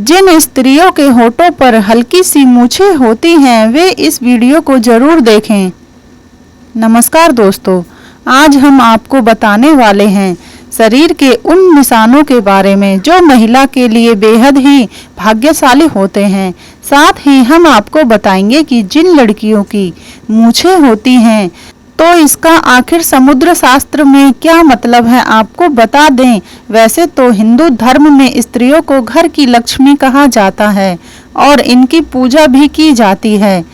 जिन स्त्रियों के होठों पर हल्की सी मूछें होती हैं वे इस वीडियो को जरूर देखें। नमस्कार दोस्तों, आज हम आपको बताने वाले हैं शरीर के उन निशानों के बारे में जो महिला के लिए बेहद ही भाग्यशाली होते हैं। साथ ही हम आपको बताएंगे कि जिन लड़कियों की मूछें होती हैं तो इसका आखिर समुद्र शास्त्र में क्या मतलब है, आपको बता दें। वैसे तो हिंदू धर्म में स्त्रियों को घर की लक्ष्मी कहा जाता है और इनकी पूजा भी की जाती है।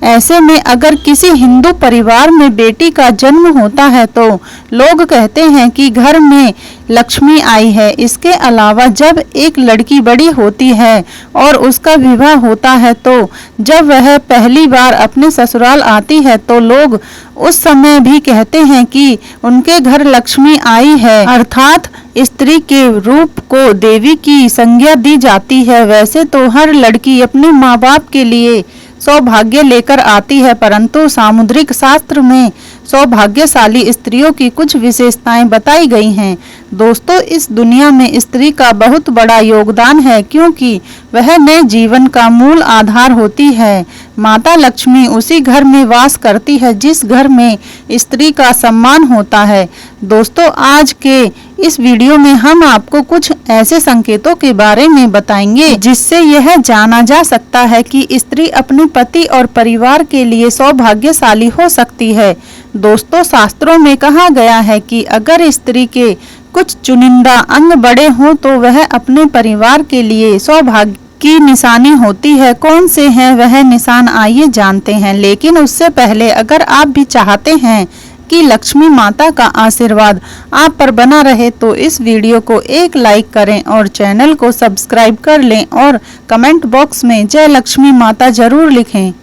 ऐसे में अगर किसी हिंदू परिवार में बेटी का जन्म होता है तो लोग कहते हैं कि घर में लक्ष्मी आई है। इसके अलावा जब एक लड़की बड़ी होती है और उसका विवाह होता है तो जब वह पहली बार अपने ससुराल आती है तो लोग उस समय भी कहते हैं कि उनके घर लक्ष्मी आई है, अर्थात स्त्री के रूप को देवी की संज्ञा दी जाती है। वैसे तो हर लड़की अपने माँ बाप के लिए सौभाग्य लेकर आती है, परंतु सामुद्रिक शास्त्र में सौभाग्यशाली स्त्रियों की कुछ विशेषताएं बताई गई हैं। दोस्तों, इस दुनिया में स्त्री का बहुत बड़ा योगदान है क्योंकि वह नए जीवन का मूल आधार होती है। माता लक्ष्मी उसी घर में वास करती है जिस घर में स्त्री का सम्मान होता है। दोस्तों, आज के इस वीडियो में हम आपको कुछ ऐसे संकेतों के बारे में बताएंगे जिससे यह जाना जा सकता है कि स्त्री अपने पति और परिवार के लिए सौभाग्यशाली हो सकती है। दोस्तों, शास्त्रों में कहा गया है कि अगर स्त्री के कुछ चुनिंदा अंग बड़े हों तो वह अपने परिवार के लिए सौभाग्य की निशानी होती है। कौन से हैं वह निशान, आइए जानते हैं। लेकिन उससे पहले अगर आप भी चाहते हैं कि लक्ष्मी माता का आशीर्वाद आप पर बना रहे तो इस वीडियो को एक लाइक करें और चैनल को सब्सक्राइब कर लें और कमेंट बॉक्स में जय लक्ष्मी माता जरूर लिखें।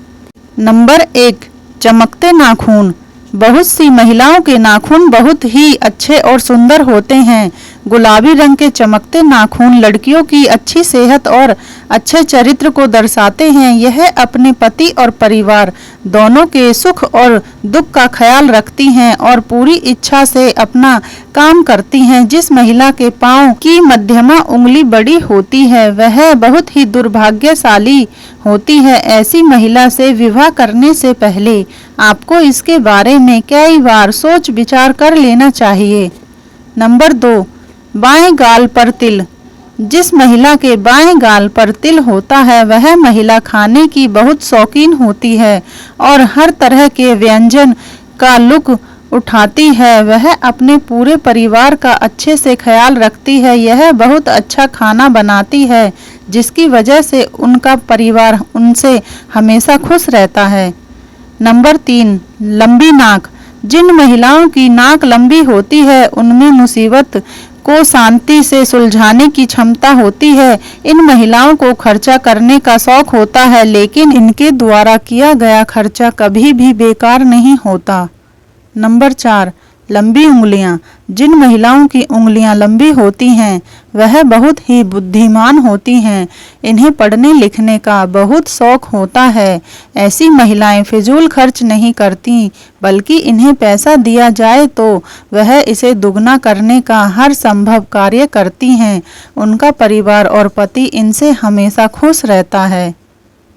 नंबर 1, चमकते नाखून। बहुत सी महिलाओं के नाखून बहुत ही अच्छे और सुंदर होते हैं। गुलाबी रंग के चमकते नाखून लड़कियों की अच्छी सेहत और अच्छे चरित्र को दर्शाते हैं। यह अपने पति और परिवार दोनों के सुख और दुख का ख्याल रखती हैं और पूरी इच्छा से अपना काम करती हैं। जिस महिला के पांव की मध्यमा उंगली बड़ी होती है वह बहुत ही दुर्भाग्यशाली होती है। ऐसी महिला से विवाह करने से पहले आपको इसके बारे में कई बार सोच विचार कर लेना चाहिए। नंबर 2, बाएं गाल पर तिल। जिस महिला के बाएं गाल पर तिल होता है वह महिला खाने की बहुत शौकीन होती है और हर तरह के व्यंजन का लुत्फ उठाती है। वह अपने पूरे परिवार का अच्छे से ख्याल रखती है। यह बहुत अच्छा खाना बनाती है जिसकी वजह से उनका परिवार उनसे हमेशा खुश रहता है। नंबर 3, लंबी नाक। जिन महिलाओं की नाक लंबी होती है उनमें मुसीबत को शांति से सुलझाने की क्षमता होती है। इन महिलाओं को खर्चा करने का शौक होता है लेकिन इनके द्वारा किया गया खर्चा कभी भी बेकार नहीं होता। नंबर 4, लंबी उंगलियां। जिन महिलाओं की उंगलियां लंबी होती हैं वह बहुत ही बुद्धिमान होती हैं। इन्हें पढ़ने लिखने का बहुत शौक होता है। ऐसी महिलाएं फिजूल खर्च नहीं करती बल्कि इन्हें पैसा दिया जाए तो वह इसे दुगना करने का हर संभव कार्य करती हैं। उनका परिवार और पति इनसे हमेशा खुश रहता है।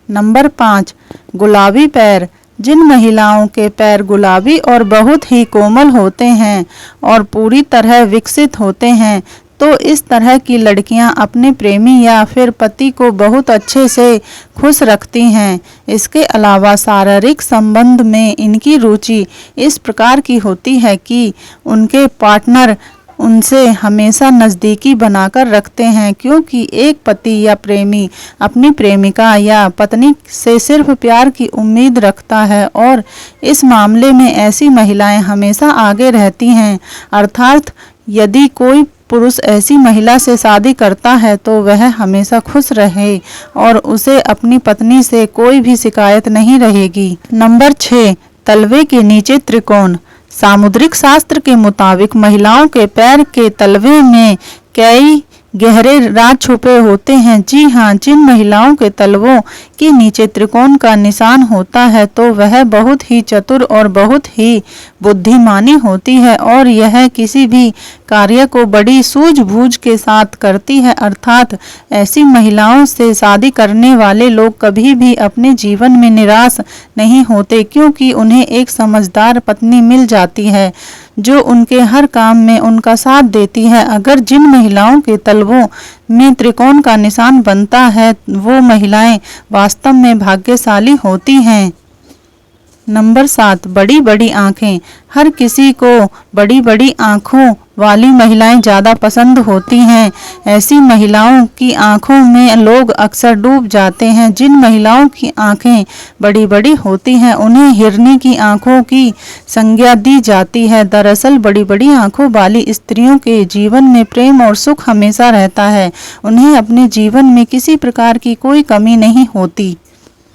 नंबर 5, गुलाबी पैर। जिन महिलाओं के पैर गुलाबी और बहुत ही कोमल होते हैं और पूरी तरह विकसित होते हैं तो इस तरह की लड़कियां अपने प्रेमी या फिर पति को बहुत अच्छे से खुश रखती हैं। इसके अलावा शारीरिक संबंध में इनकी रुचि इस प्रकार की होती है कि उनके पार्टनर उनसे हमेशा नज़दीकी बनाकर रखते हैं क्योंकि एक पति या प्रेमी अपनी प्रेमिका या पत्नी से सिर्फ प्यार की उम्मीद रखता है और इस मामले में ऐसी महिलाएं हमेशा आगे रहती हैं। अर्थात यदि कोई पुरुष ऐसी महिला से शादी करता है तो वह हमेशा खुश रहे और उसे अपनी पत्नी से कोई भी शिकायत नहीं रहेगी। नंबर 6, तलवे के नीचे त्रिकोण। सामुद्रिक शास्त्र के मुताबिक महिलाओं के पैर के तलवे में कई गहरे राज छुपे होते हैं। जी हाँ, जिन महिलाओं के तलवों के नीचे त्रिकोण का निशान होता है तो वह बहुत ही चतुर और बहुत ही बुद्धिमानी होती है और यह किसी भी कार्य को बड़ी सूझबूझ के साथ करती है। अर्थात ऐसी महिलाओं से शादी करने वाले लोग कभी भी अपने जीवन में निराश नहीं होते, क्योंकि उन्हें एक समझदार पत्नी मिल जाती है जो उनके हर काम में उनका साथ देती है। अगर जिन महिलाओं के तलवों में त्रिकोण का निशान बनता है वो महिलाएं वास्तव में भाग्यशाली होती हैं। नंबर 7, बड़ी बड़ी आंखें। हर किसी को बड़ी बड़ी आंखों वाली महिलाएं ज़्यादा पसंद होती हैं। ऐसी महिलाओं की आंखों में लोग अक्सर डूब जाते हैं। जिन महिलाओं की आंखें बड़ी बड़ी होती हैं उन्हें हिरनी की आंखों की संज्ञा दी जाती है। दरअसल बड़ी बड़ी आंखों वाली स्त्रियों के जीवन में प्रेम और सुख हमेशा रहता है। उन्हें अपने जीवन में किसी प्रकार की कोई कमी नहीं होती।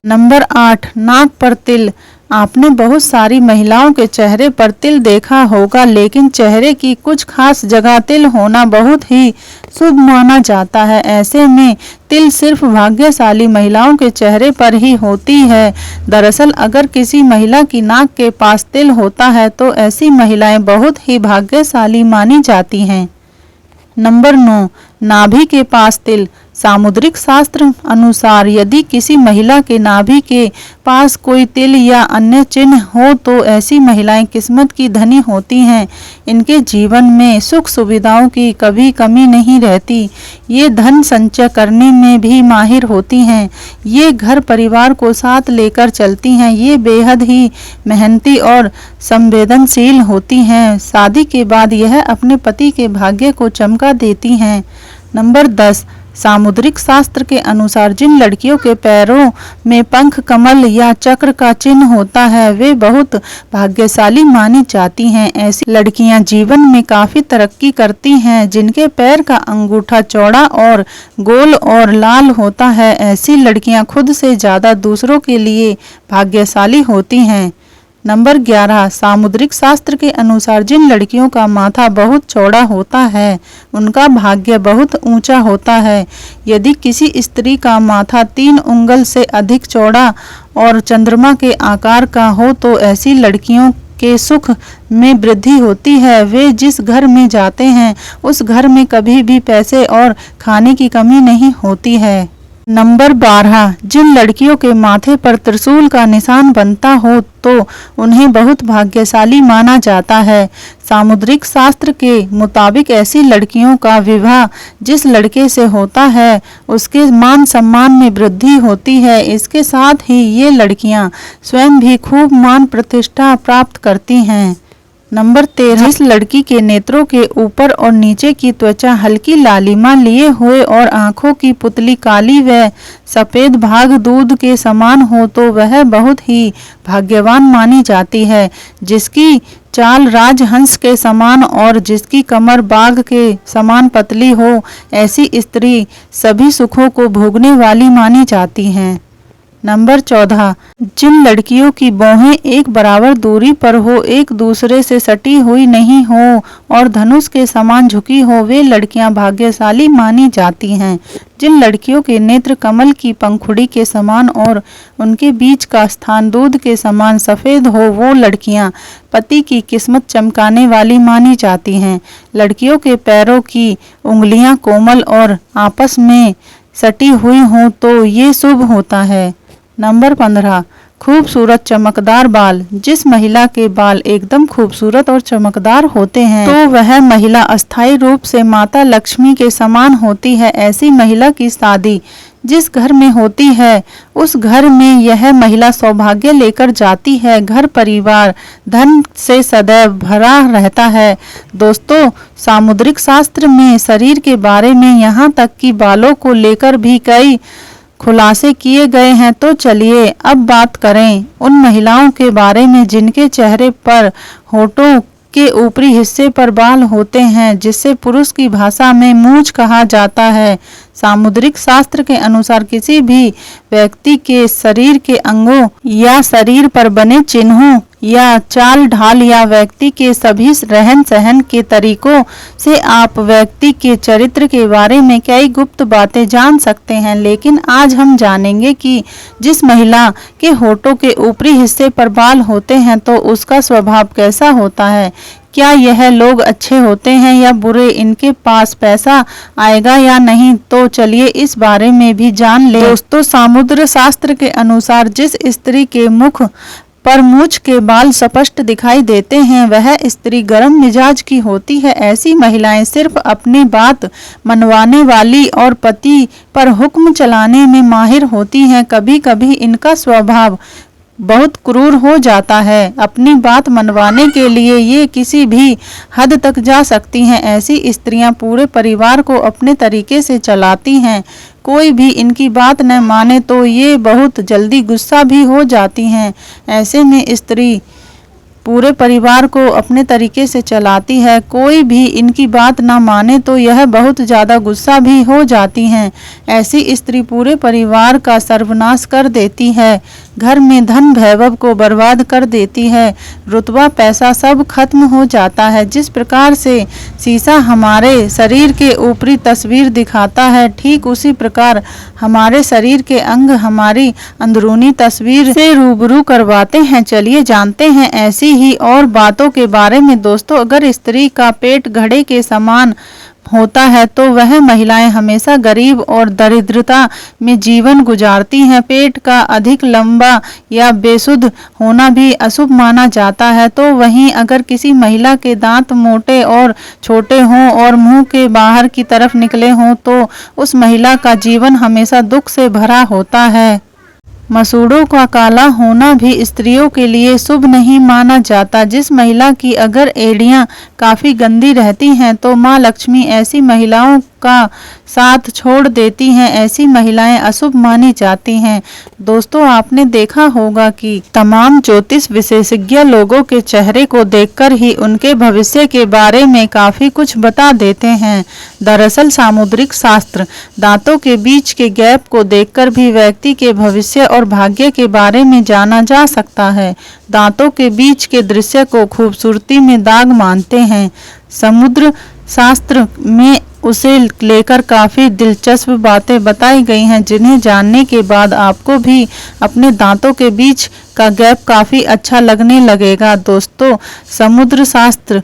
नंबर 8, नाक पर तिल। आपने बहुत सारी महिलाओं के चेहरे पर तिल देखा होगा, लेकिन चेहरे की कुछ खास जगह तिल होना बहुत ही शुभ माना जाता है। ऐसे में तिल सिर्फ भाग्यशाली महिलाओं के चेहरे पर ही होती है। दरअसल अगर किसी महिला की नाक के पास तिल होता है तो ऐसी महिलाएं बहुत ही भाग्यशाली मानी जाती हैं। नंबर 9, नाभि के पास तिल। सामुद्रिक शास्त्र अनुसार यदि किसी महिला के नाभि के पास कोई तिल या अन्य चिन्ह हो तो ऐसी महिलाएं किस्मत की धनी होती हैं। इनके जीवन में सुख सुविधाओं की कभी कमी नहीं रहती। ये धन संचय करने में भी माहिर होती हैं। ये घर परिवार को साथ लेकर चलती हैं। ये बेहद ही मेहनती और संवेदनशील होती हैं। शादी के बाद यह अपने पति के भाग्य को चमका देती हैं। नंबर 10, सामुद्रिक शास्त्र के अनुसार जिन लड़कियों के पैरों में पंख, कमल या चक्र का चिन्ह होता है वे बहुत भाग्यशाली मानी जाती हैं। ऐसी लड़कियां जीवन में काफी तरक्की करती हैं। जिनके पैर का अंगूठा चौड़ा और गोल और लाल होता है, ऐसी लड़कियां खुद से ज्यादा दूसरों के लिए भाग्यशाली होती हैं। नंबर 11, सामुद्रिक शास्त्र के अनुसार जिन लड़कियों का माथा बहुत चौड़ा होता है उनका भाग्य बहुत ऊंचा होता है। यदि किसी स्त्री का माथा 3 उंगल से अधिक चौड़ा और चंद्रमा के आकार का हो तो ऐसी लड़कियों के सुख में वृद्धि होती है। वे जिस घर में जाते हैं उस घर में कभी भी पैसे और खाने की कमी नहीं होती है। नंबर 12, जिन लड़कियों के माथे पर त्रिशूल का निशान बनता हो तो उन्हें बहुत भाग्यशाली माना जाता है। सामुद्रिक शास्त्र के मुताबिक ऐसी लड़कियों का विवाह जिस लड़के से होता है उसके मान सम्मान में वृद्धि होती है। इसके साथ ही ये लड़कियां स्वयं भी खूब मान प्रतिष्ठा प्राप्त करती हैं। नंबर 13, जिस लड़की के नेत्रों के ऊपर और नीचे की त्वचा हल्की लालिमा लिए हुए और आंखों की पुतली काली व सफेद भाग दूध के समान हो तो वह बहुत ही भाग्यवान मानी जाती है। जिसकी चाल राजहंस के समान और जिसकी कमर बाघ के समान पतली हो, ऐसी स्त्री सभी सुखों को भोगने वाली मानी जाती हैं। नंबर 14, जिन लड़कियों की भौहें एक बराबर दूरी पर हो, एक दूसरे से सटी हुई नहीं हो और धनुष के समान झुकी हो, वे लड़कियां भाग्यशाली मानी जाती हैं। जिन लड़कियों के नेत्र कमल की पंखुड़ी के समान और उनके बीच का स्थान दूध के समान सफ़ेद हो, वो लड़कियां पति की किस्मत चमकाने वाली मानी जाती हैं। लड़कियों के पैरों की उंगलियां कोमल और आपस में सटी हुई हों तो ये शुभ होता है। नंबर 15, खूबसूरत चमकदार बाल। जिस महिला के बाल एकदम खूबसूरत और चमकदार होते हैं तो वह महिला अस्थायी रूप से माता लक्ष्मी के समान होती है। ऐसी महिला की शादी जिस घर में होती है उस घर में यह महिला सौभाग्य लेकर जाती है। घर परिवार धन से सदैव भरा रहता है। दोस्तों, सामुद्रिक शास्त्र में शरीर के बारे में यहाँ तक कि बालों को लेकर भी कई खुलासे किए गए हैं। तो चलिए अब बात करें उन महिलाओं के बारे में जिनके चेहरे पर होठों के ऊपरी हिस्से पर बाल होते हैं, जिसे पुरुष की भाषा में मूंछ कहा जाता है। सामुद्रिक शास्त्र के अनुसार किसी भी व्यक्ति के शरीर के अंगों या शरीर पर बने चिन्हों या चाल ढाल या व्यक्ति के सभी रहन सहन के तरीकों से आप व्यक्ति के चरित्र के बारे में कई गुप्त बातें जान सकते हैं। लेकिन आज हम जानेंगे कि जिस महिला के होठों के ऊपरी हिस्से पर बाल होते हैं तो उसका स्वभाव कैसा होता है, क्या यह लोग अच्छे होते हैं या बुरे, इनके पास पैसा आएगा या नहीं। तो चलिए इस बारे में भी जान ले। दोस्तों, समुद्र शास्त्र के अनुसार जिस स्त्री के मुख पर मूंछ के बाल स्पष्ट दिखाई देते हैं वह स्त्री गर्म मिजाज की होती है। ऐसी महिलाएं सिर्फ अपनी बात मनवाने वाली और पति पर हुक्म चलाने में माहिर होती हैं। कभी कभी इनका स्वभाव बहुत क्रूर हो जाता है। अपनी बात मनवाने के लिए ये किसी भी हद तक जा सकती हैं। ऐसी स्त्रियां पूरे परिवार को अपने तरीके से चलाती हैं। कोई भी इनकी बात न माने तो ये बहुत जल्दी गुस्सा भी हो जाती हैं। ऐसे में स्त्री पूरे परिवार को अपने तरीके से चलाती है। कोई भी इनकी बात ना माने तो यह बहुत ज़्यादा गुस्सा भी हो जाती हैं। ऐसी स्त्री पूरे परिवार का सर्वनाश कर देती है, घर में धन वैभव को बर्बाद कर देती है, रुतबा पैसा सब खत्म हो जाता है। जिस प्रकार से शीशा हमारे शरीर के ऊपरी तस्वीर दिखाता है, ठीक उसी प्रकार हमारे शरीर के अंग हमारी अंदरूनी तस्वीर से रूबरू करवाते हैं। चलिए जानते हैं ऐसी ही और बातों के बारे में। दोस्तों, अगर स्त्री का पेट घड़े के समान होता है तो वह महिलाएं हमेशा गरीब और दरिद्रता में जीवन गुजारती हैं। पेट का अधिक लंबा या बेसुध होना भी अशुभ माना जाता है। तो वहीं अगर किसी महिला के दांत मोटे और छोटे हों और मुंह के बाहर की तरफ निकले हों तो उस महिला का जीवन हमेशा दुख से भरा होता है। मसूड़ों का काला होना भी स्त्रियों के लिए शुभ नहीं माना जाता। जिस महिला की अगर एड़ियां काफ़ी गंदी रहती हैं तो माँ लक्ष्मी ऐसी महिलाओं का साथ छोड़ देती हैं। ऐसी महिलाएं अशुभ मानी जाती हैं। दोस्तों, आपने देखा होगा कि तमाम ज्योतिष विशेषज्ञ लोगों के चेहरे को देखकर ही उनके भविष्य के बारे में काफ़ी कुछ बता देते हैं। दरअसल सामुद्रिक शास्त्र दांतों के बीच के गैप को देखकर भी व्यक्ति के भविष्य और भाग्य के बारे में जाना जा सकता है। दांतों के बीच के दृश्य को खूबसूरती में दाग मानते हैं। समुद्र शास्त्र में उसे लेकर काफ़ी दिलचस्प बातें बताई गई हैं जिन्हें जानने के बाद आपको भी अपने दांतों के बीच का गैप काफ़ी अच्छा लगने लगेगा। दोस्तों, समुद्र शास्त्र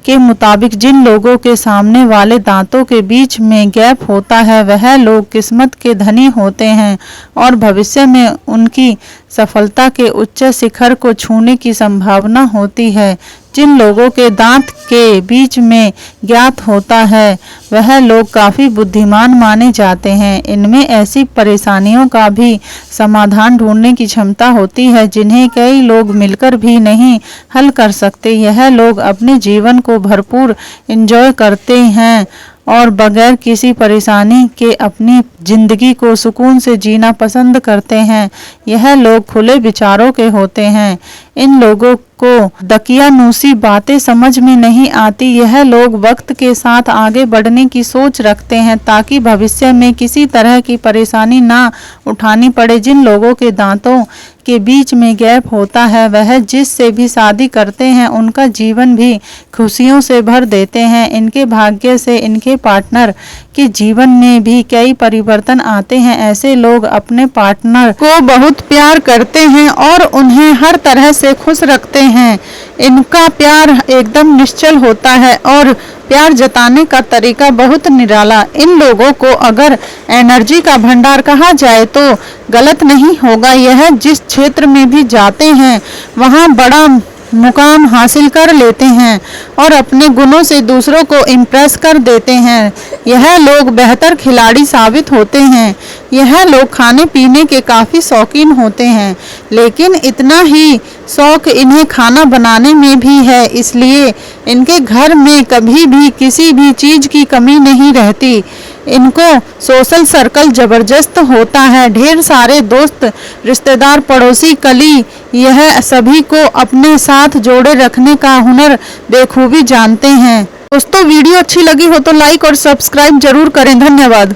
के मुताबिक जिन लोगों के सामने वाले दांतों के बीच में गैप होता है वह लोग किस्मत के धनी होते हैं और भविष्य में उनकी सफलता के उच्च शिखर को छूने की संभावना होती है। जिन लोगों के दांत के बीच में ज्ञात होता है वह लोग काफ़ी बुद्धिमान माने जाते हैं। इनमें ऐसी परेशानियों का भी समाधान ढूंढने की क्षमता होती है जिन्हें कई लोग मिलकर भी नहीं हल कर सकते। यह लोग अपने जीवन को भरपूर एंजॉय करते हैं और बगैर किसी परेशानी के अपनी जिंदगी को सुकून से जीना पसंद करते हैं। यह लोग खुले विचारों के होते हैं। इन लोगों को दकियानूसी बातें समझ में नहीं आती। यह लोग वक्त के साथ आगे बढ़ने की सोच रखते हैं ताकि भविष्य में किसी तरह की परेशानी ना उठानी पड़े। जिन लोगों के दांतों के बीच में गैप होता है वह जिससे भी शादी करते हैं उनका जीवन भी खुशियों से भर देते हैं। इनके भाग्य से इनके पार्टनर के जीवन में भी कई परिवर्तन आते हैं। ऐसे लोग अपने पार्टनर को बहुत प्यार करते हैं और उन्हें हर तरह से खुश रखते हैं। इनका प्यार एकदम निश्चल होता है और प्यार जताने का तरीका बहुत निराला। इन लोगों को अगर एनर्जी का भंडार कहा जाए तो गलत नहीं होगा। यह जिस क्षेत्र में भी जाते हैं वहां बड़ा मुकाम हासिल कर लेते हैं और अपने गुणों से दूसरों को इम्प्रेस कर देते हैं। यह लोग बेहतर खिलाड़ी साबित होते हैं। यह लोग खाने पीने के काफ़ी शौकीन होते हैं, लेकिन इतना ही शौक इन्हें खाना बनाने में भी है, इसलिए इनके घर में कभी भी किसी भी चीज़ की कमी नहीं रहती। इनको सोशल सर्कल ज़बरदस्त होता है। ढेर सारे दोस्त, रिश्तेदार, पड़ोसी, कली, यह सभी को अपने साथ जोड़े रखने का हुनर बेखूबी जानते हैं। दोस्तों, वीडियो अच्छी लगी हो तो लाइक और सब्सक्राइब जरूर करें। धन्यवाद।